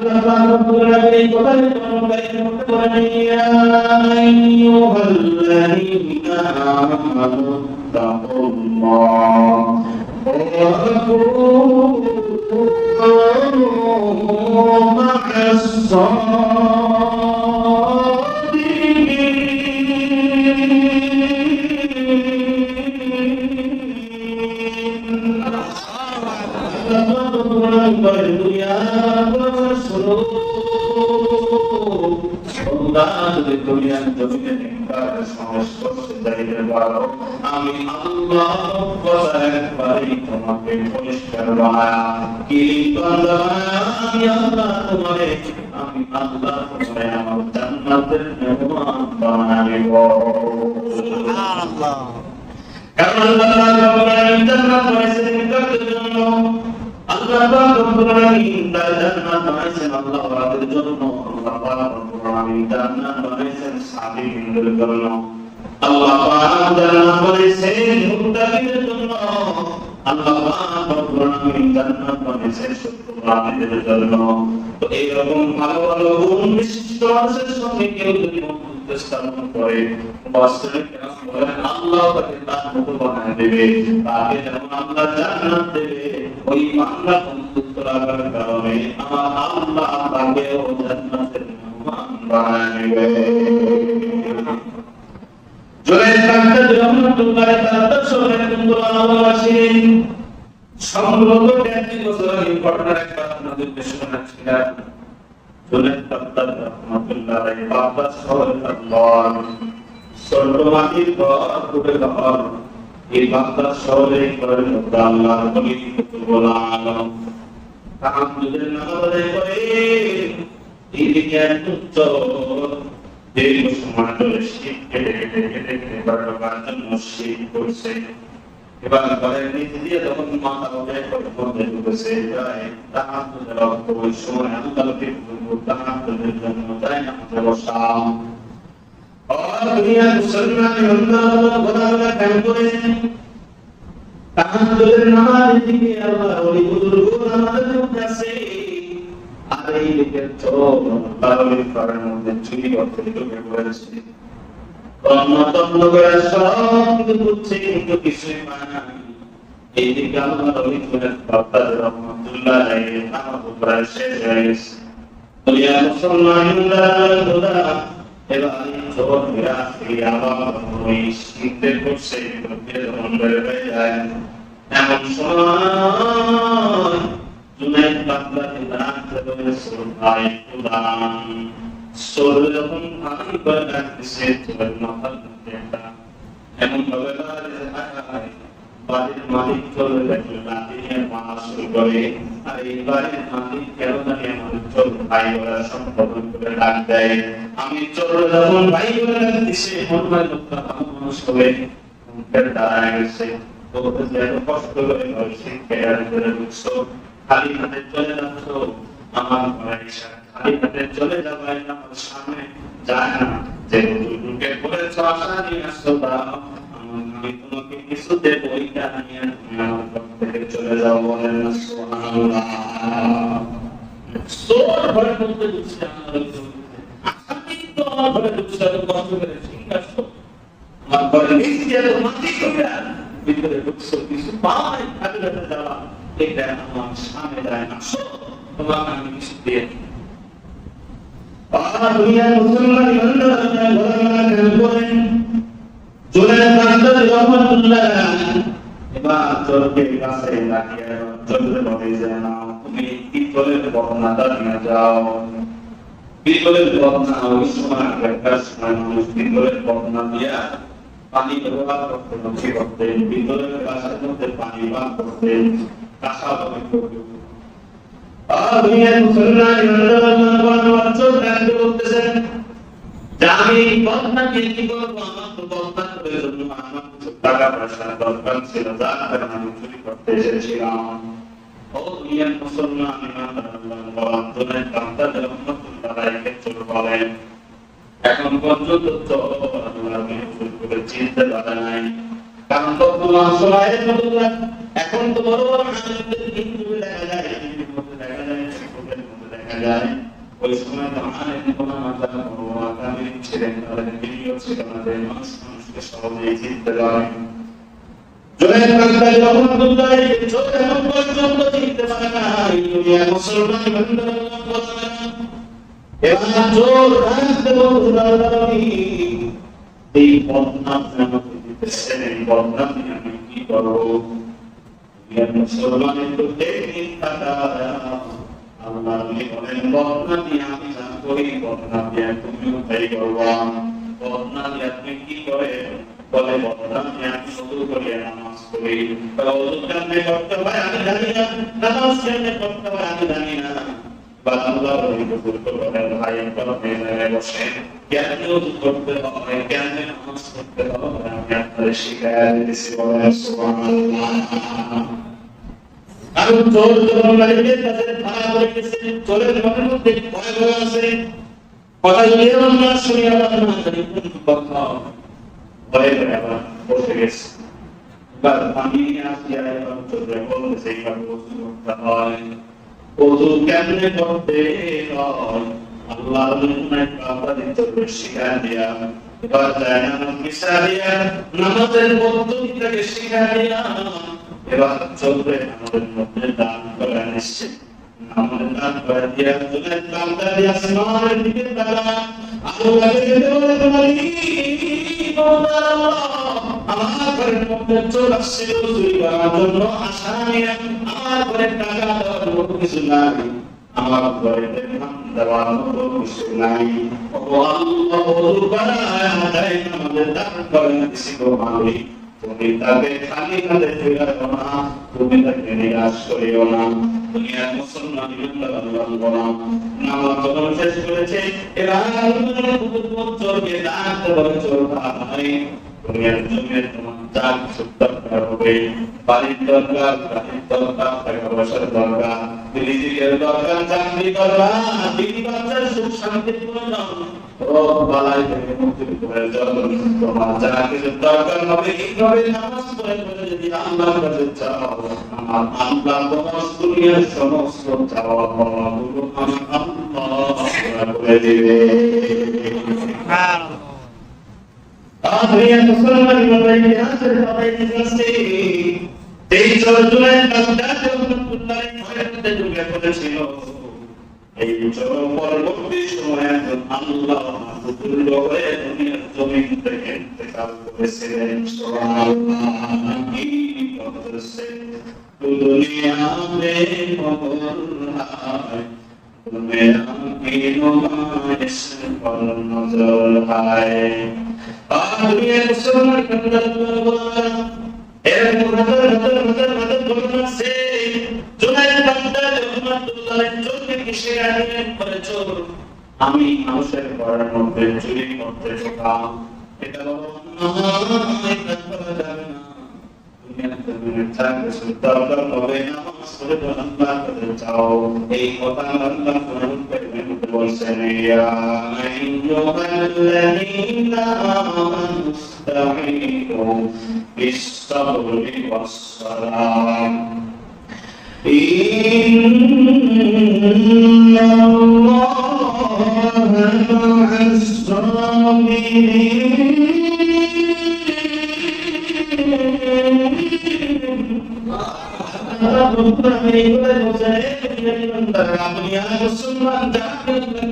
আল্লাহ রাব্বুল আলামিন কোরআনে মধ্যে বলেন ইয়া আইয়ুহাল্লাযীনা আমানু তাকুল্লাহ ওয়া কুনু মা'আস আমি আল্লাহ তোমাকে পরিষ্কার বানায়া কি আমি আল্লাহ তোমারে আমি আল্লাহ তোমারে আমার জান্নাতের মেহমান বানাইব সুবহানাল্লাহ কারণ আল্লাহ রাব্বুল আলামিন জান্নাত বানাইছেন কাদের জন্য আল্লাহ রাব্বুল আলামিন জান্নাত বানাইছেন আল্লাহ ওয়াদের জন্য আল্লাহ রাব্বুল আলামিন জান্নাত বানাইছেন সাবিরদের জন্য আল্লাহ পাক জান্নাত বানাইছেন মুত্তাকিদের জন্য আল্লাহ পাক রাব্বুল আলামিন জান্নাত বানাইছেন সত্যবাদীদের জন্য তো এই রকম ভালো ভালো গুণ বিশিষ্ট মানুষের সঙ্গে কেউ যদি বন্ধুত্ব স্থাপন করে বাস্তবে কেন বলেন আল্লাহ তাকে তার মতো বানিয়ে দেবে তাকে যেমন আল্লাহ জান্নাত দেবে ওই বান্দা বন্ধুত্ব রাখার কারণে আমার আল্লাহ তাকে ও জান্নাতের মেহমান বানিয়ে দেবে জুলাইদ বাগদাদী রাহমাতুল্লাহ তাআলা সরে বন্ধুবান্ধবী সম্ভবত 33 বছর আগে ঘটনার একটা আপনাদের পেশ করেছিলাম জুলাইদ বাগদাদী রাহমাতুল্লাহ বাগদাদ শহরের আল্লাহ সর্বমাতির পুরে ঘর এই বাগদাদ শহরে ঘরের মধ্যে আল্লাহর ওলি কুতুবুল্লাহ তাহাজ্জুদের নামাজ আদায় করে এইদিকে একটু দীর্ঘ সময় ধরে শীত কেটে কেটে কেটে কেটে বারবার মসজিদ করছে এবার ঘরের নিচে দিয়ে যখন মাথা উঠে মধ্যে ঢুকেছে যায় তাহাজ্জুদের রক্ত ওই সময় আল্লাহকে তাহাজ্জুদের জন্য যায় না বসা और दुनिया मुसलमान बंदा खुदा काम करे তাহাজ্জুদের নামাজ দিকে আল্লাহ ওই বুজুর্গ আমাদের মধ্যে আছে আর এই দিকে চোখ আল্লাহর ঘরের মধ্যে চুরি করতে ঢুকে পড়েছে তন্ন করে সব কিছু বুঝছে কিন্তু কিছুই পায় না এই দিকে আল্লাহর ওই ঘরের বাপ্তাদের রহমতুল্লাহ আলাইহি নামাজ পড়া শেষ হয়ে গেছে দুনিয়া মুসলমান খোদা এবার জোর বিরাসি আবার ওই শীতের করছে যখন বেড়ে হয়ে যায় এমন সময় জুনাইদ বাগদাদী রাখতে বলেছে ভাই খুদান সোর যখন ভারী করে ডাকতেছে তোর মাথার মধ্যে একটা এমন ভাবে বাড়ির মালিক চলে গেছে রাতে নিয়ে মানা শুরু করে আর এই বাড়ির মালিক কেন জানি আমাদের চোর ভাই ওরা সম্বোধন করে ডাক দেয় আমি চোর যখন ভাই বলে ডাকতেছে মনমায় লোকটা ভালো মানুষ হবে মুখের দাঁড়ায় গেছে তোকে যে এত কষ্ট করে হয়েছে কেয়ার করে ঢুকছো খালি হাতে চলে যাচ্ছ আমার ঘরে খালি হাতে চলে যাবে আমার সামনে যায় না যে ঢুকে পড়েছ আশা নিয়ে আসছো তা আমি তোমাকে কিছুতে পরীক্ষা নিয়ে আমার ঘর থেকে চলে যাও বলেন না সুবহানাল্লাহ সোর ঘরে বলতে দিচ্ছে আমার আসামি তো আমার ঘরে ঢুকছে তো কষ্ট করে ঠিক আছে আমার ঘরে নিচে তো মাটি করে ভিতরে ঢুকছো কিছু পাই খালি হাতে যাওয়া এটা আমার সামনে যায় না তোমাকে আমি কিছু দিয়ে আর দুনিয়ার মুসলমান বান্দারা ঘরে করেন জুলাইদ বাগদাদী রাহমাতুল্লাহ এবার চোরকে কাছে রাখিয়ে চোরকে বলে যে না তুমি পিতলের বদনাটা নিয়ে যাও পিতলের বদনা ওই সময় আগেকার সময় মানুষ পিতলের বদনা দিয়া পানি ব্যবহার করতে নথি করতে পিতলের গ্লাসের মধ্যে পানি পান করতে কাঁচা পানি করতে আর দুনিয়ার মুসলমান বান্দারা চোর ডাকতে বলতেছেন আমি বদনা দিয়ে কি করবো আমার তো বদনা করে জন্য আমার কিছু টাকা পয়সা দরকার ছিল যার কারণে আমি চুরি করতে এসেছিলাম ও দুনিয়ার মুসলমান জুলাইদ বাগদাদী রাহমাতুল্লাহ আলাইহি চোর বলেন এখন পর্যন্ত তো আমি চুরি করে চিনতে পারে নাই কারণ বর্তমান সময়ে এখন তো বড় বড় মানুষদের কিন্তু দেখা যায় দেখা যায় যায় ওই সময় আমার কোনো মাথা কোনো আগামী ছিলেন তাদের ভিডিও ছিল আমাদের মানুষকে সহজেই চিনতে পারে জোরের বাংলা রহমতুল্লাহ চোখ এমন পর্যন্ত চিনতে পারে না দুনিয়া মুসলমান বন্ধু এবার জোর রাখতে বন্ধুরানি এই বদনাম আমাকে দিতেছেন এই বদনাম আমি কি করবো দুনিয়া মুসলমানের তো দেখি থাকা আল্লাহ বলেন বদনাম আমি যা করি বদনাম দিয়ে তুমিও তাই করবা বদনাম আপনি কি করে বলে বদনাম আমি শুরু করি নামাজ পড়ি ওযু কেমনে করতে হয় আমি জানি না নামাজ কেমনে করতে হয় আমি জানি না আল্লাহর হুকুম করে ভাই আপনারা বসে কেমনে ওযু করতে হয় কেমনে নামাজ পড়তে হয় আমি আপনাদের শিখায়া দিতেছি বলেন সুবহানাল্লাহ আর জোর জোরমারিতে তাদের ভাড়া করে গেছে চোরের মনের মধ্যে ভয় ভয় আছে কথা যদি আমরা শুনি আবার না জানি কোন কথা ভয় ভয় আবার বসে গেছে এবার আমি আসি আর এবার চোরে বলতে সেই ভাবে ওযু করতে হয় ওযু কেমনে করতে হয় আল্লাহর নির্ণয় কথা দিতে শিখা দিয়া এবার যায় না মিশা দিয়া নামাজের পদ্ধতিটাকে শিখা দিয়া এবার চলবে আমাদের মধ্যে দান করা নিশ্চিত আমাদের দান করে দিয়া দুনিয়ার বান্দা দিয়া আসমানের দিকে তাকা আল্লাহকে যেতে বলে তোমার আমার ঘরের মধ্যে চোর আসছিল চুরি করার জন্য আশা নিয়ে আমার ঘরে টাকা দেওয়ার মতো কিছু নাই আমার ঘরে ধান দেওয়ার মতো কিছু নাই ও আল্লাহ ওযু করায় আমাদের দান করে দিছি গো মালিক তুমি তাকে খালি হাতে ফেরাও না তুমি তাকে নিরাশ করিও না দুনিয়ার মুসলমান আল্লাহ নামাজ যখন শেষ করেছে এরা চোরকে ডাকতে বলে চোর ভাই দুনিয়ার জমির তোমার চাল দরকার হবে বাড়ির দরকার টাকা পয়সার দরকার রিজিকের দরকার চাকরি দরকার দিদি বাচ্চার সুখ শান্তির প্রয়োজন বালাই থেকে মুক্তির প্রয়োজন তোমার যা কিছু দরকার হবে এইভাবে নামাজ পড়ে পড়ে যদি আল্লাহর কাছে চাও আমার আল্লাহ তোমার দুনিয়ার সমস্ত চাওয়া পাওয়া গুলো আমার আল্লাহ করে দিবে দুনিয়ার মুসলমান ভাই ইতিহাসের পাতায় লিখেছে 23 জুলাই বাগদাদ রহমতুল্লাহ ফয়রতে ঢুকে পড়েছিল এই চরম পরবর্তী সময়ে আল্লাহ মাহফুজুল হয়ে দুনিয়ার জমিন থেকে ইন্তেকাল করেছিলেন সুবহানাল্লাহ কি করছে দুনিয়া মে মহর হায় দুনিয়া কি নুমাইশ পর নজর হায় দুনিয়ার মুসলমান আল্লাহ এর মদদ করছে জুনাইদ বাগদাদ রহমাতুল্লাহ চোরকে কিসে আনিয়ে করে চোর আমি মানুষের ঘরের মধ্যে চুরি করতে ঢোকাম এটা বলো এটা করা যাবে না দুনিয়ার জমিনে থাকতে দরকার হবে নামাজ পড়ে আল্লাহ কাছে যাও এই কথা আল্লাহ কোরআন কারীমে বলছেন ইয়া আইয়ুহাল্লাযীনা আমানু ইসতাঈনু বিস-সাবরি ওয়াস-সালাম ইন্নাল্লাহা মা'আস-সাবিরিন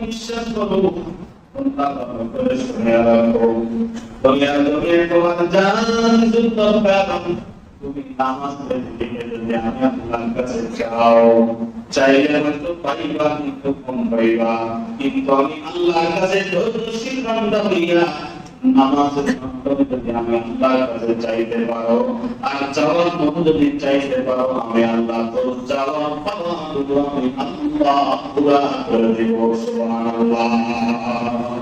বিশ্বাস করো তুমি নামাজ পড়ে যদি আমি আল্লাহর কাছে চাও চাইলে হয়তো পাইবা কিন্তু কম পাইবা কিন্তু আমি আল্লাহর কাছে ধৈর্যশীল বান্দা হইয়া নামাজের মাধ্যমে যদি আমি আল্লাহর কাছে চাইতে পারো আর চাওয়ার মতো যদি চাইতে পারো আমি আল্লাহ তো চাওয়ার পাওয়া আমি আল্লাহ পুরা করে দিব সুবহানাল্লাহ